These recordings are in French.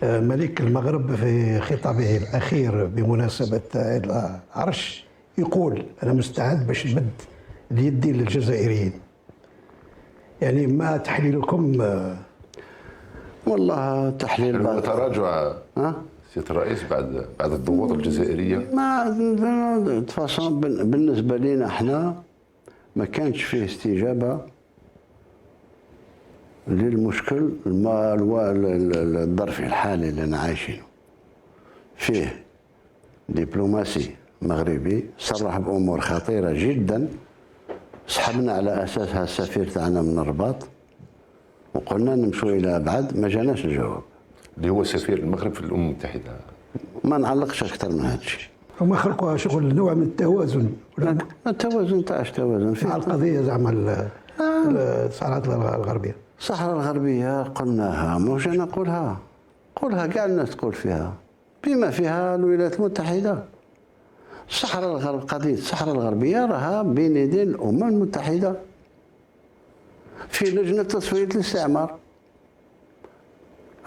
ملك المغرب في خطابه الأخير بمناسبة عيد العرش يقول أنا مستعد باش نمد يدي للجزائريين. يعني ما تحليلكم؟ والله تحليل بعد تراجع سيادة الرئيس بعد الضغوط الجزائرية. ما تفاصيل بالنسبة لنا احنا ما كانش فيه استجابة للمشكل الظرفي الحالي اللي عايشينه فيه. دبلوماسي مغربي صرح بأمور خطيرة جدا، سحبنا على أساسها السفير تاعنا من الرباط وقلنا نمشوا إلى أبعد، ما جاناش الجواب. اللي هو سفير المغرب في الأمم المتحدة. ما نعلقش أكثر من هذا الشيء. هما خلقوا شغل نوع من التوازن. التوازن تاعش توازن مع القضية زعما الصحراء الغربية. الصحراء الغربية قلناها، مش أنا قولها كاع الناس تقول فيها، بما فيها الولايات المتحدة. قضية الصحراء الغربية راها بين يدي الأمم المتحدة في لجنة تصفية الاستعمار.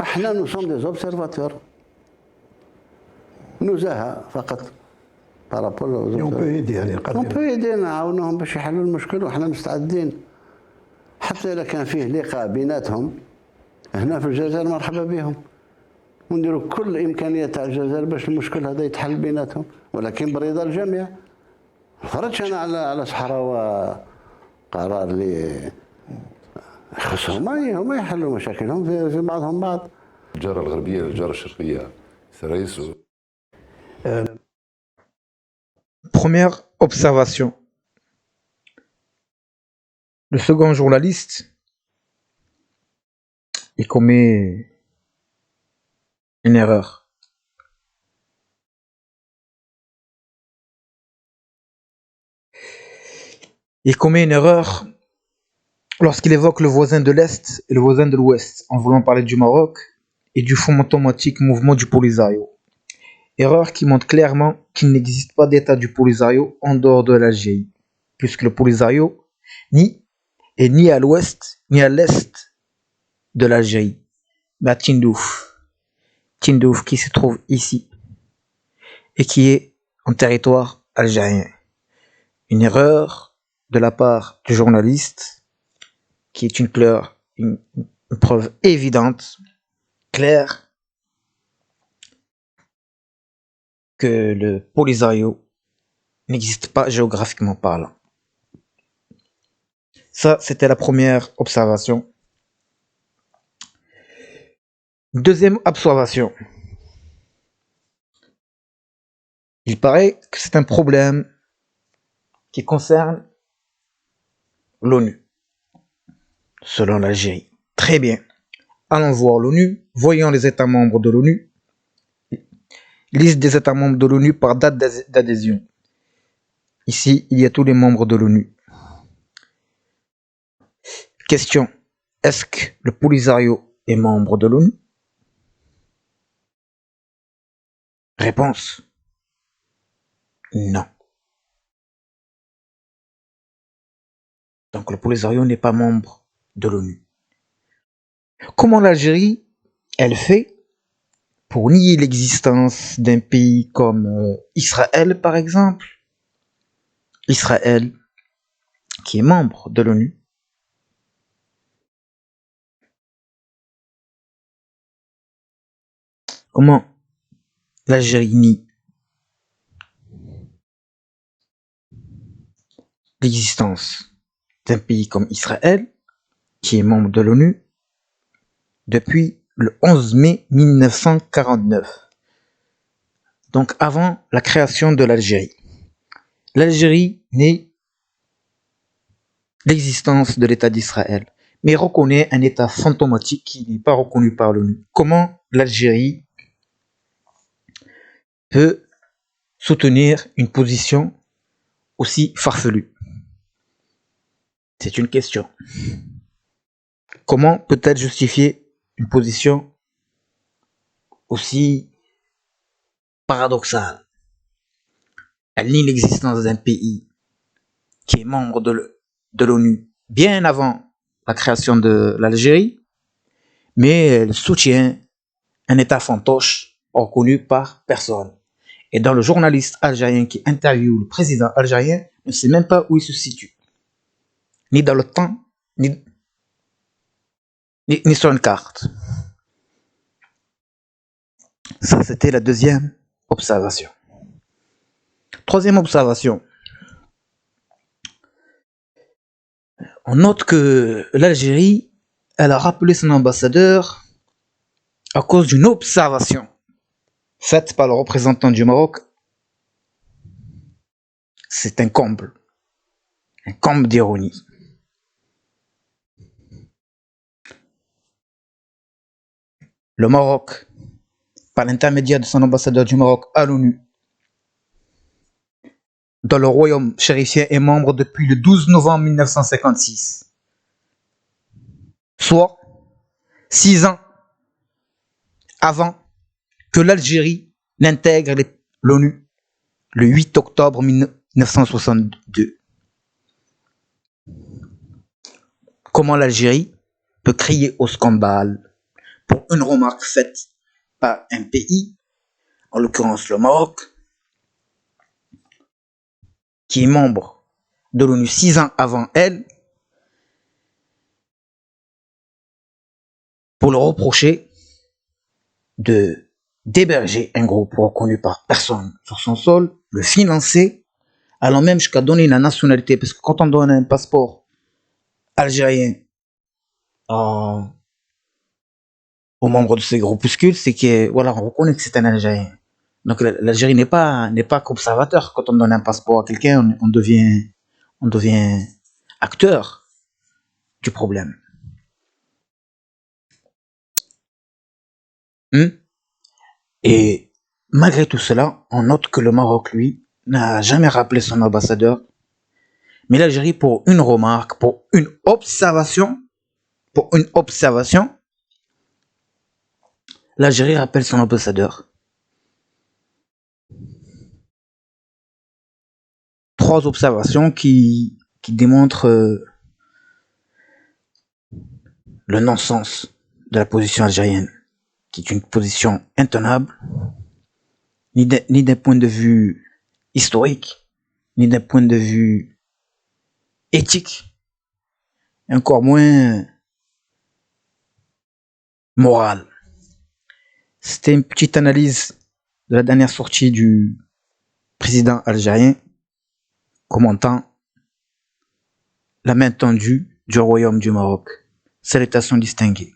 احنا نصوم دي زوبسيرفاتور نزاهة فقط بارابول. يعني نعاونوهم باش يحلوا المشكل، وحنا مستعدين حتى إذا كان فيه لقاء بيناتهم هنا في الجزائر مرحبا بهم، ونديروا كل الإمكانيات تاع الجزائر باش المشكل هذا يتحل بيناتهم، ولكن برضا الجميع. خرجش أنا على صحراء قرار اللي خصهم هما يحلوا مشاكلهم في بعضهم بعض. الجارة الغربية الجارة الشرقية الرئيس. Première observation. Le second journaliste, il commet une erreur. Il commet une erreur lorsqu'il évoque le voisin de l'Est et le voisin de l'Ouest, en voulant parler du Maroc et du fantomatique mouvement du Polisario. Erreur qui montre clairement qu'il n'existe pas d'état du Polisario en dehors de l'Algérie, puisque le Polisario est ni à l'ouest ni à l'est de l'Algérie, mais à Tindouf. Tindouf qui se trouve ici et qui est en territoire algérien. Une erreur de la part du journaliste qui est une preuve évidente, claire, que le Polisario n'existe pas géographiquement parlant. Ça, c'était la première observation. Deuxième observation. Il paraît que c'est un problème qui concerne l'ONU, selon l'Algérie. Très bien. Allons voir l'ONU, voyons les États membres de l'ONU. Liste des États membres de l'ONU par date d'adhésion. Ici, il y a tous les membres de l'ONU. Question. Est-ce que le Polisario est membre de l'ONU? Réponse. Non. Donc le Polisario n'est pas membre de l'ONU. Comment l'Algérie, elle fait pour nier l'existence d'un pays comme Israël, par exemple? Israël, qui est membre de l'ONU. Comment l'Algérie nie l'existence d'un pays comme Israël, qui est membre de l'ONU depuis le 11 mai 1949, donc avant la création de l'Algérie. L'Algérie nie l'existence de l'État d'Israël, mais reconnaît un État fantomatique qui n'est pas reconnu par l'ONU. Comment l'Algérie peut soutenir une position aussi farfelue? C'est une question. Comment peut-elle justifier une position aussi paradoxale? Elle nie l'existence d'un pays qui est membre de l'ONU bien avant la création de l'Algérie, mais elle soutient un État fantoche reconnu par personne. Et dans le journaliste algérien qui interviewe le président algérien ne sait même pas où il se situe. Ni dans le temps, ni sur une carte. Ça, c'était la deuxième observation. Troisième observation. On note que l'Algérie, elle a rappelé son ambassadeur à cause d'une observation faite par le représentant du Maroc. C'est un comble d'ironie. Le Maroc, par l'intermédiaire de son ambassadeur du Maroc à l'ONU, dont le royaume chérifien est membre depuis le 12 novembre 1956, soit 6 ans avant que l'Algérie n'intègre l'ONU le 8 octobre 1962. Comment l'Algérie peut crier au scandale pour une remarque faite par un pays, en l'occurrence le Maroc, qui est membre de l'ONU 6 ans avant elle, pour le reprocher d'héberger un groupe reconnu par personne sur son sol, le financer, allant même jusqu'à donner la nationalité, parce que quand on donne un passeport algérien aux membres de ces groupuscules, c'est que voilà, on reconnaît que c'est un Algérien. Donc l'Algérie n'est pas qu'observateur. Quand on donne un passeport à quelqu'un, on devient acteur du problème. Et malgré tout cela, on note que le Maroc, lui, n'a jamais rappelé son ambassadeur. Mais l'Algérie, pour une remarque, pour une observation, l'Algérie rappelle son ambassadeur. 3 observations qui démontrent le non-sens de la position algérienne, qui est une position intenable, ni d'un point de vue historique, ni d'un point de vue éthique, et encore moins moral. C'était une petite analyse de la dernière sortie du président algérien commentant la main tendue du royaume du Maroc. Salutations distinguées.